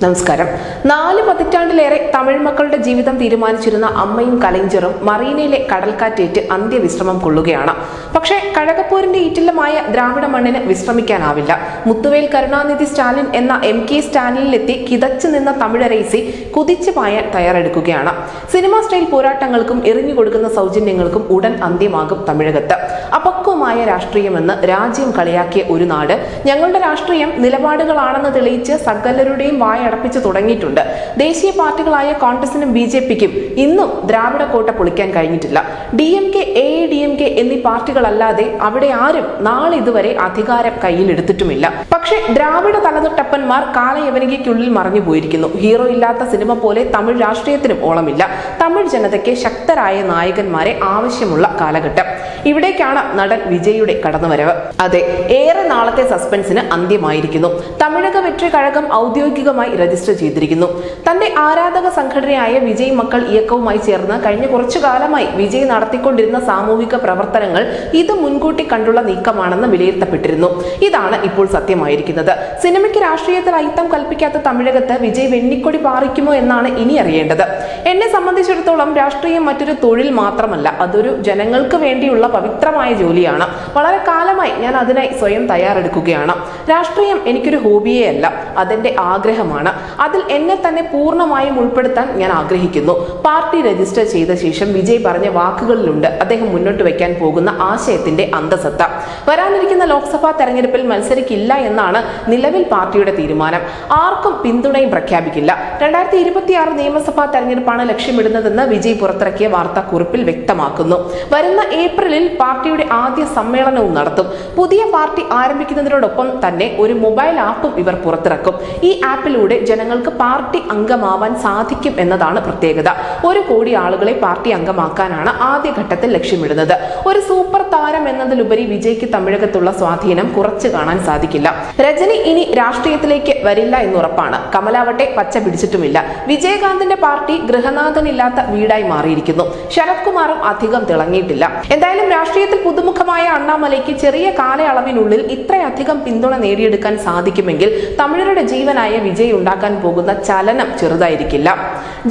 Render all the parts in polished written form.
നമസ്കാരം. 4 പതിറ്റാണ്ടിലേറെ തമിഴ് മക്കളുടെ ജീവിതം തീരുമാനിച്ചിരുന്ന അമ്മയും കലൈഞ്ചറും മറീനയിലെ കടൽക്കാറ്റേറ്റ് അന്ത്യവിശ്രമം കൊള്ളുകയാണ്. പക്ഷേ കഴകപ്പൂരിന്റെ ഈറ്റില്ലമായ ദ്രാവിഡ മണ്ണിന് വിശ്രമിക്കാനാവില്ല. മുത്തുവേൽ കരുണാനിധി സ്റ്റാലിൻ എന്ന MK സ്റ്റാലിനിലെത്തി കിതച്ചു നിന്ന തമിഴരൈസി കുതിച്ചു പായാൻ തയ്യാറെടുക്കുകയാണ്. സിനിമാ സ്റ്റൈൽ പോരാട്ടങ്ങൾക്കും എറിഞ്ഞുകൊടുക്കുന്ന സൗജന്യങ്ങൾക്കും ഉടൻ അന്ത്യമാകും തമിഴകത്ത്. അപക്വമായ രാഷ്ട്രീയമെന്ന് രാജ്യം കളിയാക്കിയ ഒരു നാട് ഞങ്ങളുടെ രാഷ്ട്രീയം നിലപാടുകളാണെന്ന് തെളിയിച്ച് സകലരുടെയും അടപ്പിച്ചു തുടങ്ങിയിട്ടുണ്ട്. ദേശീയ പാർട്ടികളായ കോൺഗ്രസിനും BJPക്കും ഇന്നും ദ്രാവിഡ കോട്ട പൊളിക്കാൻ കഴിഞ്ഞിട്ടില്ല. DMK, AIDMK എന്നീ പാർട്ടികളല്ലാതെ അവിടെ ആരും നാളെ ഇതുവരെ അധികാരം കയ്യിലെടുത്തിട്ടുമില്ല. പക്ഷേ ദ്രാവിഡ തലതൊട്ടപ്പന്മാർ കാലയവനികയ്ക്കുള്ളിൽ മറഞ്ഞു പോയിരിക്കുന്നു. ഹീറോ ഇല്ലാത്ത സിനിമ പോലെ തമിഴ് രാഷ്ട്രീയത്തിനും ഓളമില്ല. തമിഴ് ജനതയ്ക്ക് ശക്തരായ നായകന്മാരെ ആവശ്യമുള്ള കാലഘട്ടം. ഇവിടേക്കാണ് നടൻ വിജയുടെ കടന്നുവരവ്. അതെ, ഏറെ നാളത്തെ സസ്പെൻസിന് അന്ത്യമായിരിക്കുന്നു. തമിഴക വെற்றி കഴകം ഔദ്യോഗികമായി രജിസ്റ്റർ ചെയ്തിരിക്കുന്നു. തന്റെ ആരാധക സംഘടനയായ വിജയ് മക്കൾ ഇയക്കവുമായി ചേർന്ന് കഴിഞ്ഞ കുറച്ചു കാലമായി വിജയ് നടത്തിക്കൊണ്ടിരുന്ന സാമൂഹിക പ്രവർത്തനങ്ങൾ ഇത് മുൻകൂട്ടി കണ്ടുള്ള നീക്കമാണെന്ന് വിലയിരുത്തപ്പെട്ടിരുന്നു. ഇതാണ് ഇപ്പോൾ സത്യമായിരിക്കുന്നത്. സിനിമയ്ക്ക് രാഷ്ട്രീയത്തിൽ അയിത്തം കൽപ്പിക്കാത്ത തമിഴകത്ത് വിജയ് വെണ്ണിക്കൊടി പാറിക്കുമോ എന്നാണ് ഇനി അറിയേണ്ടത്. എന്നെ സംബന്ധിച്ചിടത്തോളം രാഷ്ട്രീയം മറ്റൊരു തൊഴിൽ മാത്രമല്ല, അതൊരു ജനങ്ങൾക്ക് വേണ്ടിയുള്ള പവിത്രമായ ജോലിയാണ്. വളരെ കാലമായി ഞാൻ അതിനായി സ്വയം തയ്യാറെടുക്കുകയാണ്. രാഷ്ട്രീയം എനിക്കൊരു ഹോബിയേ അല്ല, അതെന്റെ ആഗ്രഹമാണ്. അതിൽ എന്നെ തന്നെ പൂർണ്ണമായും ഉൾപ്പെടുത്താൻ ഞാൻ ആഗ്രഹിക്കുന്നു. പാർട്ടി രജിസ്റ്റർ ചെയ്ത ശേഷം വിജയ് പറഞ്ഞ വാക്കുകളിലുണ്ട് അദ്ദേഹം മുന്നോട്ട് വയ്ക്കാൻ പോകുന്ന ആശയത്തിന്റെ അന്തസത്ത. വരാനിരിക്കുന്ന ലോക്സഭാ തെരഞ്ഞെടുപ്പിൽ മത്സരിക്കില്ല എന്നാണ് നിലവിൽ പാർട്ടിയുടെ തീരുമാനം. ആർക്കും പിന്തുണയും പ്രഖ്യാപിക്കില്ല. 2026 നിയമസഭാ തെരഞ്ഞെടുപ്പാണ് ലക്ഷ്യമിടുന്നതെന്ന് വിജയ് പുറത്തിറക്കിയ വാർത്താക്കുറിപ്പിൽ വ്യക്തമാക്കുന്നു. വരുന്ന ഏപ്രിലിൽ പാർട്ടിയുടെ ആദ്യ സമ്മേളനവും നടത്തും. പുതിയ പാർട്ടി ആരംഭിക്കുന്നതിനോടൊപ്പം തന്നെ ഒരു മൊബൈൽ ആപ്പും ഇവർ പുറത്തിറക്കും. ഈ ആപ്പിലൂടെ ജനങ്ങൾക്ക് പാർട്ടി അംഗമാവാൻ സാധിക്കും എന്നതാണ് പ്രത്യേകത. 1 കോടി ആളുകളെ പാർട്ടി അംഗമാക്കാനാണ് ആദ്യഘട്ടത്തിൽ ലക്ഷ്യമിടുന്നത്. ഒരു സൂപ്പർ താരം എന്നതിലുപരി വിജയ്ക്ക് തമിഴകത്തുള്ള സ്വാധീനം കുറച്ചു കാണാൻ സാധിക്കില്ല. രജനി ഇനി രാഷ്ട്രീയത്തിലേക്ക് വരില്ല എന്നുറപ്പാണ്. കമലാവട്ടെ പച്ച പിടിച്ചിട്ടുമില്ല. വിജയകാന്തിന്റെ പാർട്ടി ഗൃഹനാഥനില്ലാത്ത വീടായി മാറിയിരിക്കുന്നു. ശരത് കുമാറും അധികം തിളങ്ങിയിട്ടില്ല. എന്തായാലും രാഷ്ട്രീയത്തിൽ പുതുമുഖമായ അണ്ണാമലയ്ക്ക് ചെറിയ കാലയളവിനുള്ളിൽ ഇത്രയധികം പിന്തുണ നേടിയെടുക്കാൻ സാധിക്കുമെങ്കിൽ തമിഴരുടെ ജീവനായ വിജയ് ഉണ്ടാക്കാൻ പോകുന്ന ചലനം ചെറുതായിരിക്കില്ല.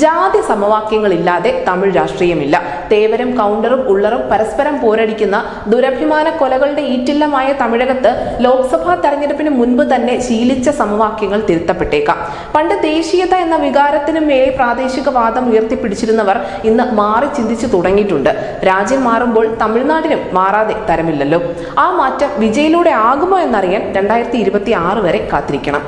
ജാതി സമവാക്യങ്ങളില്ലാതെ തമിഴ് രാഷ്ട്രീയമില്ല. തേവരും കൗണ്ടറും ഉള്ളറും പരസ്പരം പോരടിക്കുന്ന ദുരഭിമാന കൊലകളുടെ ഈറ്റില്ലമായ തമിഴകത്ത് ലോക്സഭാ തെരഞ്ഞെടുപ്പിന് മുൻപ് തന്നെ ശീലിച്ച സമവാക്യങ്ങൾ തിരുത്തപ്പെട്ടേക്കാം. പണ്ട് ദേശീയത എന്ന വികാരത്തിനും മേലെ പ്രാദേശികവാദം ഉയർത്തിപ്പിടിച്ചിരുന്നവർ ഇന്ന് മാറി ചിന്തിച്ചു തുടങ്ങിയിട്ടുണ്ട്. രാജ്യം മാറുമ്പോൾ തമിഴ്നാടിനും മാറാതെ തരമില്ലല്ലോ. ആ മാറ്റം വിജയിലൂടെ ആകുമോ എന്നറിയാൻ 2026 വരെ കാത്തിരിക്കണം.